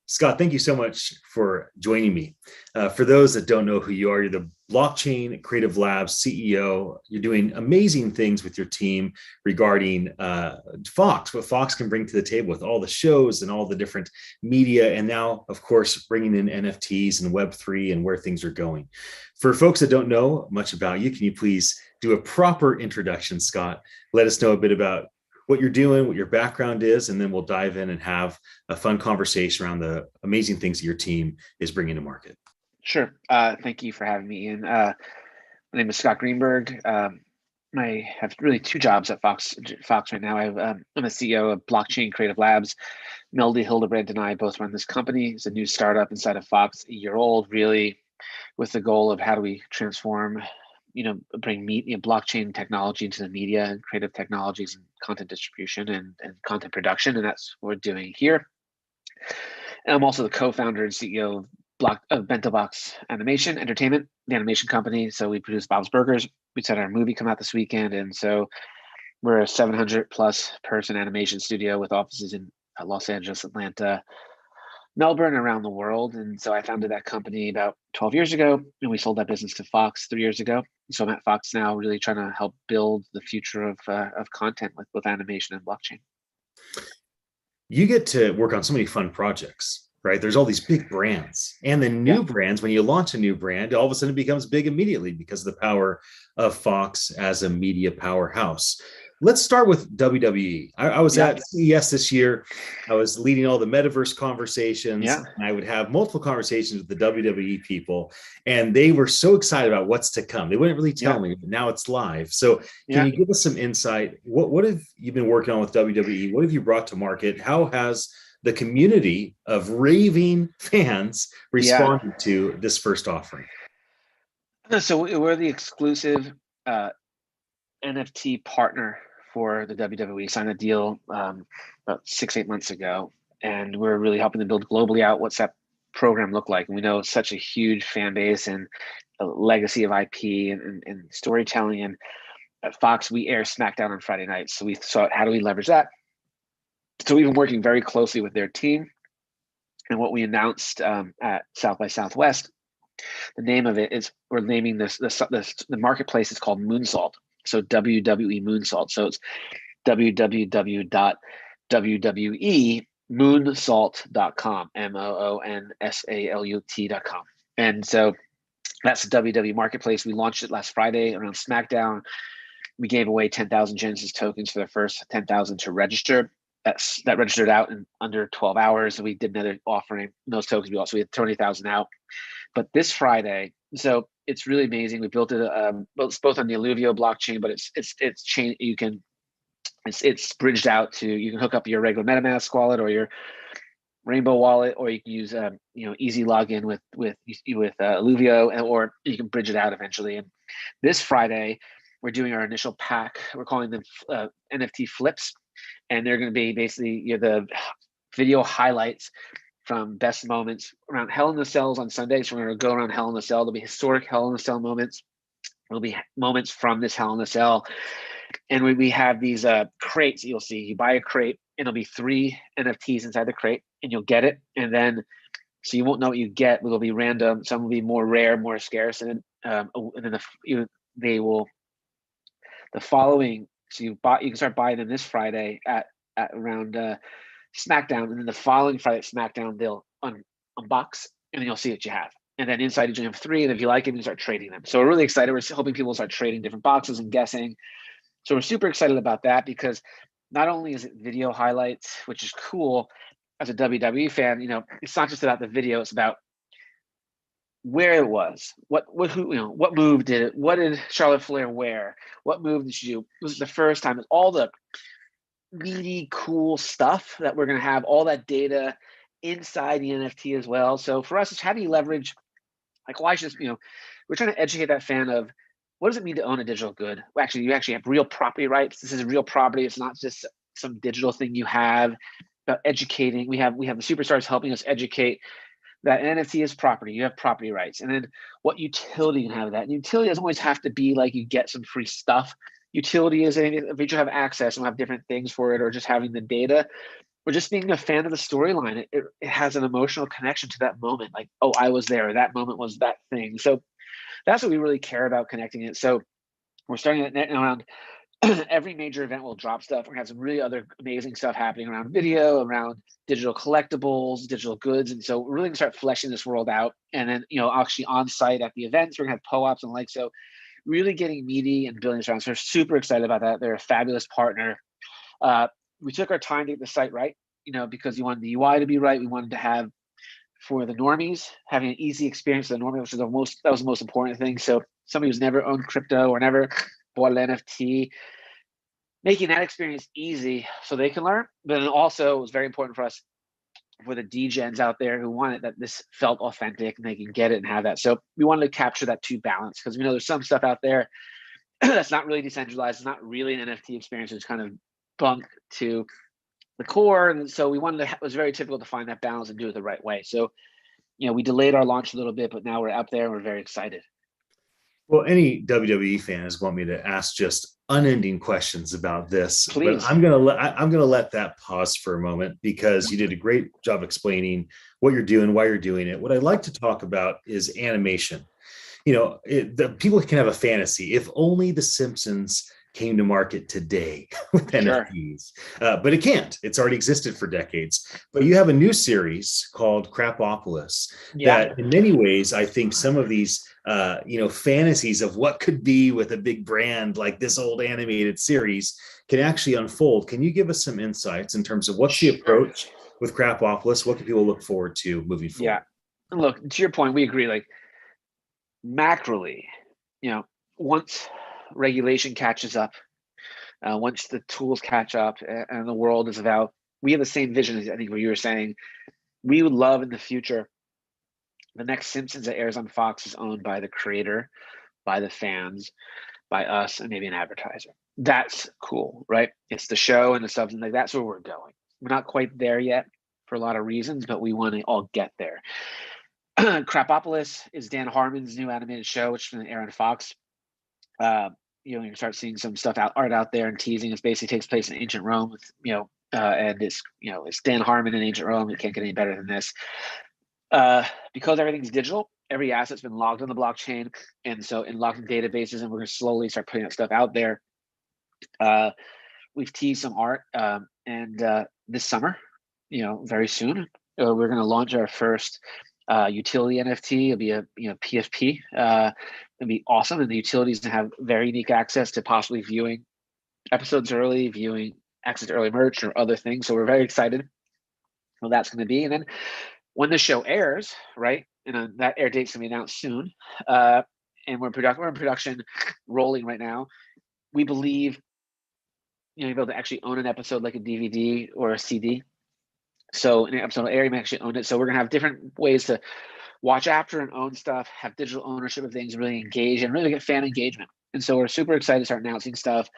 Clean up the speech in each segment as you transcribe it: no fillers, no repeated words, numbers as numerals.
Scott, thank you so much for joining me. For those that don't know who you are, you're the Blockchain Creative Labs CEO. You're doing amazing things with your team regarding Fox, what Fox can bring to the table with all the shows and all the different media. And now, of course, bringing in NFTs and Web3 and where things are going. For folks that don't know much about you, can you please do a proper introduction, Scott? Let us know a bit about what you're doing, what your background is, and then we'll dive in and have a fun conversation around the amazing things that your team is bringing to market. Sure. Thank you for having me in. My name is Scott Greenberg. I have really two jobs at Fox right now. I'm a CEO of Blockchain Creative Labs. Melody Hildebrand and I both run this company. It's a new startup inside of Fox, a year old, really, with the goal of how do we transform, bring blockchain technology into the media and creative technologies and content distribution and content production. And that's what we're doing here. And I'm also the co-founder and CEO of Bento Box Animation Entertainment, the animation company. So we produce Bob's Burgers. We had our movie come out this weekend. And so we're a 700 plus person animation studio with offices in Los Angeles, Atlanta, Melbourne, around the world. And so I founded that company about 12 years ago, and we sold that business to Fox 3 years ago. So I'm at Fox now, really trying to help build the future of content with animation and blockchain. You get to work on so many fun projects, right? There's all these big brands, and the new brands, when you launch a new brand, all of a sudden it becomes big immediately because of the power of Fox as a media powerhouse. Let's start with WWE. I was at CES this year. I was leading all the metaverse conversations. And I would have multiple conversations with the WWE people, and they were so excited about what's to come. They wouldn't really tell me, but now it's live. So can you give us some insight? What have you been working on with WWE? What have you brought to market? How has the community of raving fans responded to this first offering? So we're the exclusive NFT partner for the WWE. Signed a deal about 6-8 months ago, and we're really helping to build globally out what's that program look like. And we know it's such a huge fan base and a legacy of IP and storytelling. And at Fox, we air SmackDown on Friday nights. So we thought, how do we leverage that? So we've been working very closely with their team. And what we announced at South by Southwest, the name of it is, we're naming the marketplace is called Moonsault. So WWE Moonsault. So it's www.wwemoonsault.com, MOONSALUT.com. And so that's the WWE marketplace. We launched it last Friday around SmackDown. We gave away 10,000 Genesis tokens for the first 10,000 to register. That registered out in under 12 hours. We did another offering. Those tokens, we had 20,000 out. But this Friday, so it's really amazing. We built it. It's both on the Alluvio blockchain, but it's chain. It's bridged out to, you can hook up your regular MetaMask wallet or your Rainbow wallet, or you can use easy login with Alluvio, or you can bridge it out eventually. And this Friday, we're doing our initial pack. We're calling them NFT flips, and they're going to be basically the video highlights from best moments around Hell in the Cells on Sunday. So we're going to go around Hell in the Cell. There'll be historic Hell in the Cell moments. There'll be moments from this Hell in the Cell. And we have these crates that you'll see. You buy a crate, and there'll be 3 NFTs inside the crate, and you'll get it. And then, so you won't know what you get. It'll be random. Some will be more rare, more scarce. And then the following, so you can start buying them this Friday at around SmackDown, and then the following Friday at SmackDown, they'll unbox, and then you'll see what you have. And then inside you have 3, and if you like it, you start trading them. So we're really excited. We're hoping people will start trading different boxes and guessing. So we're super excited about that, because not only is it video highlights, which is cool as a WWE fan, it's not just about the video, it's about where it was, what move did it, what did Charlotte Flair wear, what move did she do? This is the first time. It's all the really cool stuff that we're going to have, all that data inside the NFT as well. So for us, it's how do you leverage, like, why should, we're trying to educate that fan of, what does it mean to own a digital good? Well, you actually have real property rights. This is real property. It's not just some digital thing you have. About educating, we have the superstars helping us educate that NFT is property. You have property rights. And then what utility you can have that. And utility doesn't always have to be like you get some free stuff. Utility is if you have access and have different things for it, or just having the data. or just being a fan of the storyline. It has an emotional connection to that moment. Like, oh, I was there. That moment was that thing. So that's what we really care about, connecting it. So we're starting it around every major event will drop stuff. We're gonna have some really other amazing stuff happening around video, around digital collectibles, digital goods. And so we're really gonna start fleshing this world out. And then, actually on site at the events, we're gonna have POAPs and like, so really getting meaty and building this around. So we're super excited about that. They're a fabulous partner. We took our time to get the site right, because you wanted the UI to be right. We wanted to have, for the normies, having an easy experience for the normie, which is that was the most important thing. So somebody who's never owned crypto or never bought an NFT, making that experience easy so they can learn. But then also it was very important for us, for the degens out there who wanted that this felt authentic and they can get it and have that. So we wanted to capture that to balance, because we know there's some stuff out there that's not really decentralized. It's not really an NFT experience. It's kind of bunk to the core. And so we wanted to, it was very typical to find that balance and do it the right way. So, we delayed our launch a little bit, but now we're up there and we're very excited. Well, any WWE fans want me to ask just unending questions about this, Please. but I'm gonna let that pause for a moment, because you did a great job explaining what you're doing, why you're doing it. What I'd like to talk about is animation. The people can have a fantasy. If only The Simpsons came to market today with NFTs, but it can't. It's already existed for decades. But you have a new series called Crapopolis that, in many ways, I think some of these, fantasies of what could be with a big brand like this old animated series can actually unfold. Can you give us some insights in terms of what's the approach with Crapopolis? What can people look forward to moving forward? Yeah, and look, to your point, we agree. Like, macroly, once regulation catches up, once the tools catch up, and the world is about, we have the same vision as I think what you were saying. We would love in the future, the next Simpsons that airs on Fox is owned by the creator, by the fans, by us, and maybe an advertiser. That's cool, right? It's the show and the stuff, and like that's where we're going. We're not quite there yet for a lot of reasons, but we want to all get there. Crapopolis is Dan Harmon's new animated show, which is going to air on Fox. You can start seeing some art out there and teasing. It basically takes place in ancient Rome, with, and it's Dan Harmon in ancient Rome. It can't get any better than this. Because everything's digital, every asset's been logged on the blockchain, and so in logged in databases, and we're going to slowly start putting that stuff out there. We've teased some art, and this summer, very soon, we're going to launch our first utility NFT. It'll be a PFP. It'll be awesome, and the utilities to have very unique access to possibly viewing episodes early, viewing access to early merch or other things. So we're very excited what that's going to be. And then when the show airs, right, and that air date's going to be announced soon, and we're in production, rolling right now. We believe you'll be able to actually own an episode like a DVD or a CD. So in an episode area, you may actually own it. So we're gonna have different ways to watch after and own stuff, have digital ownership of things, really engage and really get fan engagement. And so we're super excited to start announcing stuff.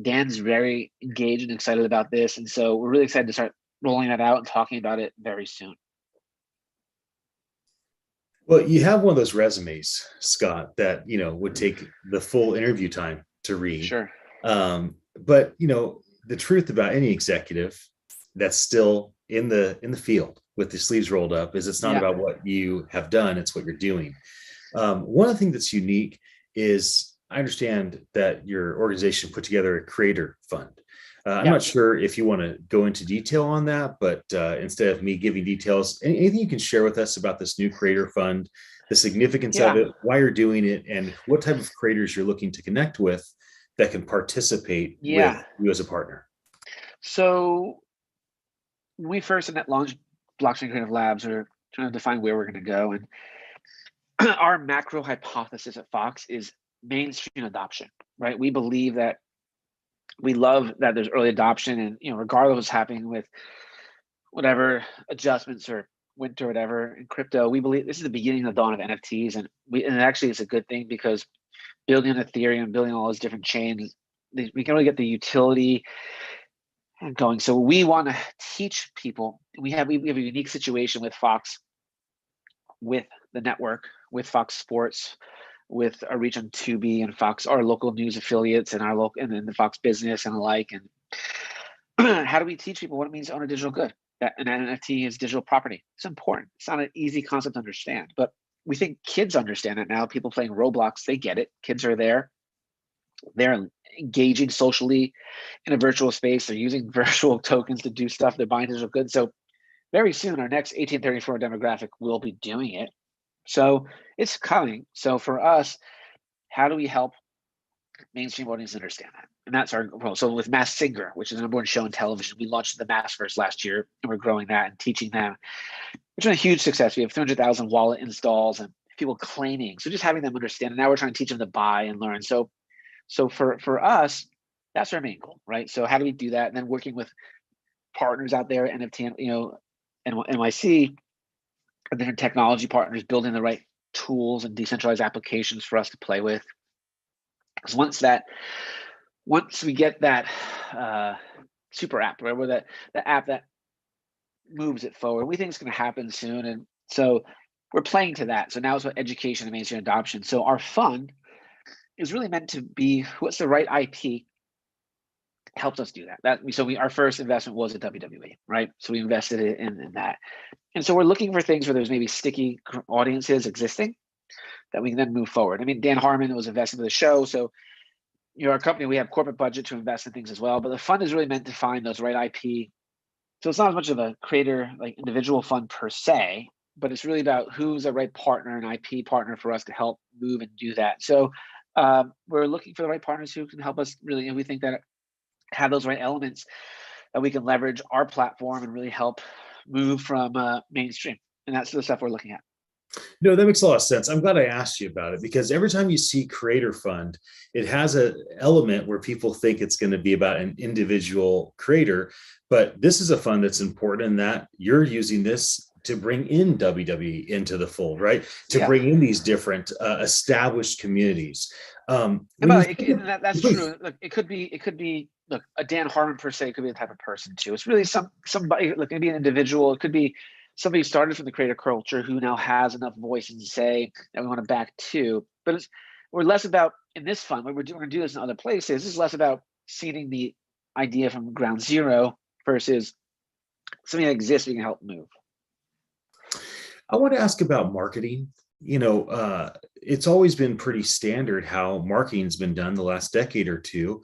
Dan's very engaged and excited about this. And so we're really excited to start rolling that out and talking about it very soon. Well, you have one of those resumes, Scott, that would take the full interview time to read. Sure. But the truth about any executive that's still in the field with the sleeves rolled up is it's not about what you have done, it's what you're doing. One of the things that's unique is I understand that your organization put together a creator fund. I'm not sure if you want to go into detail on that, but instead of me giving details, anything you can share with us about this new creator fund, the significance of it, why you're doing it, and what type of creators you're looking to connect with that can participate with you as a partner. So when we first launched Blockchain Creative Labs, we're trying to define where we're going to go. And our macro hypothesis at Fox is mainstream adoption, right? We believe that we love that there's early adoption, and regardless of what's happening with whatever adjustments or winter or whatever in crypto, we believe this is the beginning of the dawn of NFTs, and actually it's a good thing, because building on Ethereum, building all those different chains, we can really get the utility going. So we want to teach people. We have a unique situation with Fox, with the network, with Fox Sports, with our reach on Tubi and Fox, our local news affiliates, and our local and the Fox Business and the like. And how do we teach people what it means to own a digital good? That an NFT is digital property. It's important. It's not an easy concept to understand, but we think kids understand it now. People playing Roblox, they get it. Kids are there. They're engaging socially in a virtual space. They're using virtual tokens to do stuff. They're buying digital goods. So very soon, our next 1834 demographic will be doing it. So it's coming. So for us, how do we help mainstream audience understand that? And that's our goal. So with Masked Singer, which is the number one show on television, we launched the Maskverse last year, and we're growing that and teaching them. It's been a huge success. We have 300,000 wallet installs and people claiming. So just having them understand. And now we're trying to teach them to buy and learn. So for us, that's our main goal, right? So how do we do that? And then working with partners out there, NFT, NYC, or different technology partners, building the right tools and decentralized applications for us to play with. Because once we get that super app, right, where the app that moves it forward, we think it's going to happen soon, and so we're playing to that. So now it's about education and mainstream adoption. So our fund is really meant to be what's the right IP helps us do that. Our first investment was at WWE, right? So we invested in that, and so we're looking for things where there's maybe sticky audiences existing that we can then move forward. I mean, Dan Harmon was investing in the show, so our company, we have corporate budget to invest in things as well, but the fund is really meant to find those right IP. So it's not as much of a creator, like individual fund per se, but it's really about who's the right partner and IP partner for us to help move and do that. So we're looking for the right partners who can help us really, and we think that have those right elements that we can leverage our platform and really help move from mainstream. And that's the stuff we're looking at. No, that makes a lot of sense. I'm glad I asked you about it, because every time you see Creator Fund, it has an element where people think it's going to be about an individual creator. But this is a fund that's important in that you're using this to bring in WWE into the fold, right? To bring in these different established communities. That's true. Look, it could be. Look, a Dan Harmon per se could be the type of person too. It's really somebody. Look, it could be an individual. It could be somebody who started from the creator culture who now has enough voice and say that we want to back too. But we're less about in this fund. We're going to do this in other places. This is less about seeding the idea from ground zero versus something that exists we can help move. I want to ask about marketing. It's always been pretty standard how marketing's been done the last decade or two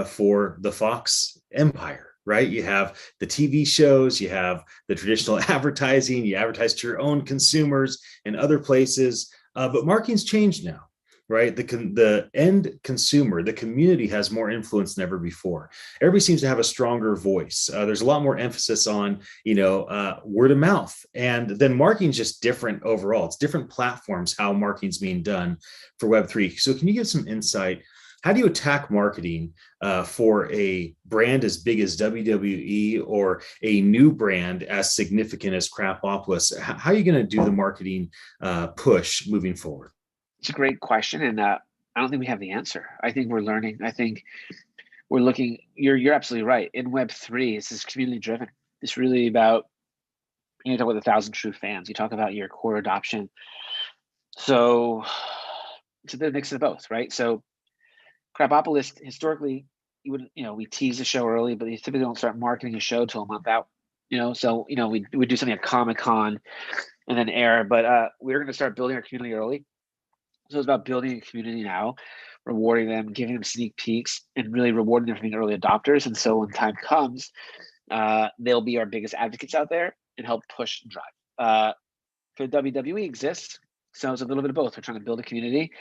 for the Fox empire, right? You have the TV shows, you have the traditional advertising, you advertise to your own consumers and other places, but marketing's changed now, right? The end consumer, the community has more influence than ever before. Everybody seems to have a stronger voice. There's a lot more emphasis on, word of mouth, and then marketing's just different overall. It's different platforms, how marketing's being done for Web3. So can you give some insight? How do you attack marketing for a brand as big as WWE or a new brand as significant as Crapopolis? How are you going to do the marketing push moving forward? It's a great question, and I don't think we have the answer. I think we're learning. I think we're looking. You're absolutely right. In Web3, this is community driven. It's really about you talk about 1,000 true fans. You talk about your core adoption. So it's a bit of a mix of both, right? So Crapopolis historically, we tease the show early, but you typically don't start marketing a show till a month out. So we would do something at Comic-Con and then air, but we're going to start building our community early. So it's about building a community now, rewarding them, giving them sneak peeks, and really rewarding them for being early adopters. And so when time comes, they'll be our biggest advocates out there and help push and drive. For WWE exists, so it's a little bit of both. We're trying to build a community,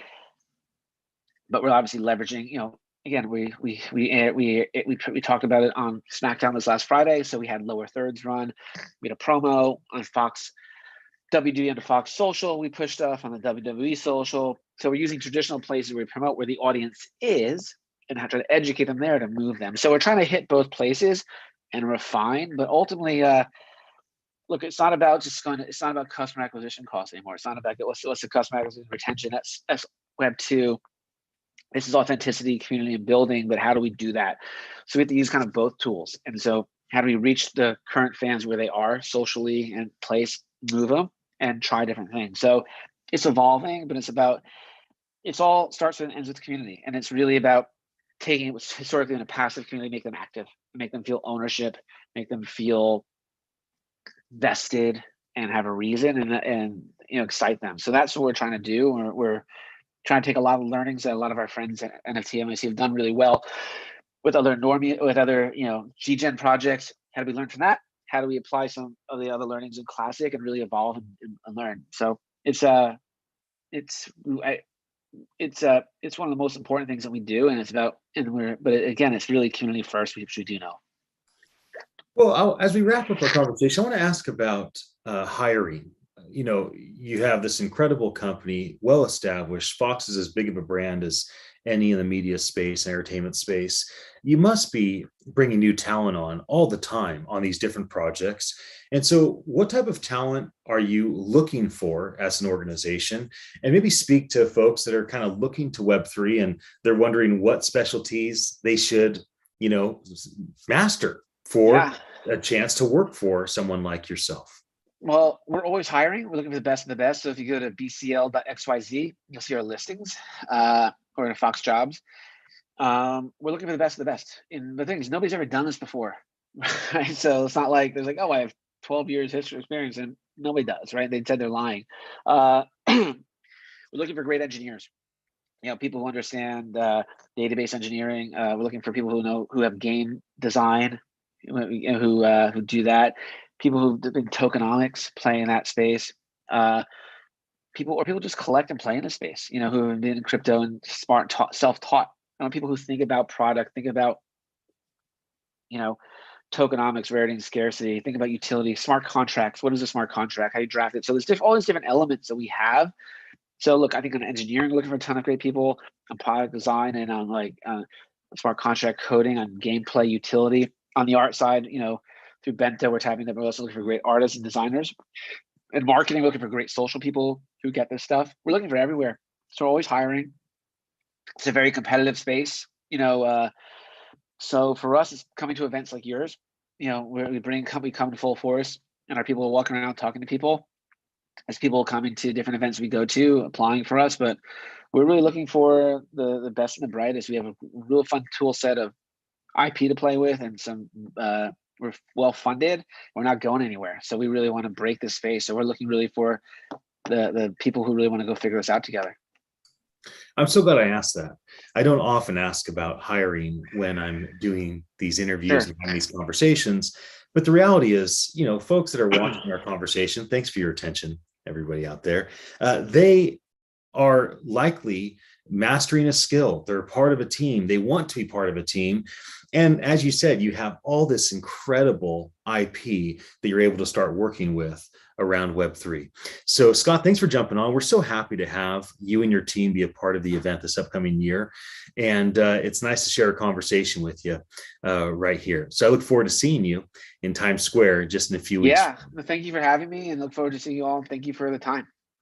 but we're obviously leveraging. Again, we talked about it on SmackDown this last Friday. So we had Lower Thirds run. We had a promo on Fox. WWE on the Fox social, we push stuff on the WWE social. So we're using traditional places where we promote where the audience is and have to educate them there to move them. So we're trying to hit both places and refine, but ultimately, look, it's not about customer acquisition costs anymore. It's not about what's the customer acquisition retention. That's Web 2. This is authenticity, community, and building, but how do we do that? So we have to use kind of both tools. And so how do we reach the current fans where they are socially and place, move them, and try different things. So it's evolving, but it's all starts and ends with the community. And it's really about taking what's historically in a passive community, make them active. make them feel ownership, make them feel vested and have a reason, and excite them. So that's what we're trying to do. We're trying to take a lot of learnings that a lot of our friends at NFT.NYC have done really well with other G-Gen projects. How do we learn from that? How do we apply some of the other learnings in Classic and really evolve and learn? So it's one of the most important things that we do, and but again, it's really community first, which we do know. Well, as we wrap up our conversation, I want to ask about hiring. You have this incredible company, well established. Fox is as big of a brand as any in the media space, entertainment space. You must be bringing new talent on all the time on these different projects. And so, what type of talent are you looking for as an organization? And maybe speak to folks that are kind of looking to Web3 and they're wondering what specialties they should, master for a chance to work for someone like yourself. Well, we're always hiring. We're looking for the best of the best. So if you go to bcl.xyz, you'll see our listings, or in Fox Jobs. We're looking for the best of the best. And the thing is, nobody's ever done this before, right? So it's not like there's like, oh, I have 12 years history experience, and nobody does, right? They said they're lying. We're looking for great engineers. People who understand database engineering. We're looking for people who have game design, who do that. People who've been tokenomics, play in that space. People just collect and play in the space. Who have been in crypto and smart, self-taught. People who think about product, think about tokenomics, rarity and scarcity. Think about utility, smart contracts. What is a smart contract? How you draft it? So there's all these different elements that we have. So look, I think on engineering, we're looking for a ton of great people on product design and on smart contract coding, on gameplay utility. On the art side, through Bento, we're tapping them. We're also looking for great artists and designers. In marketing, we're looking for great social people who get this stuff. We're looking for everywhere. So we're always hiring. It's a very competitive space. So for us, it's coming to events like yours. We come in full force, and our people are walking around talking to people. As people coming to different events we go to, applying for us, but we're really looking for the best and the brightest. We have a real fun tool set of IP to play with, and some we're well funded. We're not going anywhere, so we really want to break this space. So we're looking really for the people who really want to go figure this out together. I'm so glad I asked that. I don't often ask about hiring when I'm doing these interviews and having these conversations, but the reality is, folks that are watching our conversation, thanks for your attention, everybody out there. They are likely mastering a skill. They're part of a team. They want to be part of a team. And as you said, you have all this incredible IP that you're able to start working with around Web3. So Scott, thanks for jumping on. We're so happy to have you and your team be a part of the event this upcoming year. And it's nice to share a conversation with you right here. So I look forward to seeing you in Times Square just in a few weeks. Yeah, thank you for having me, and look forward to seeing you all. Thank you for the time.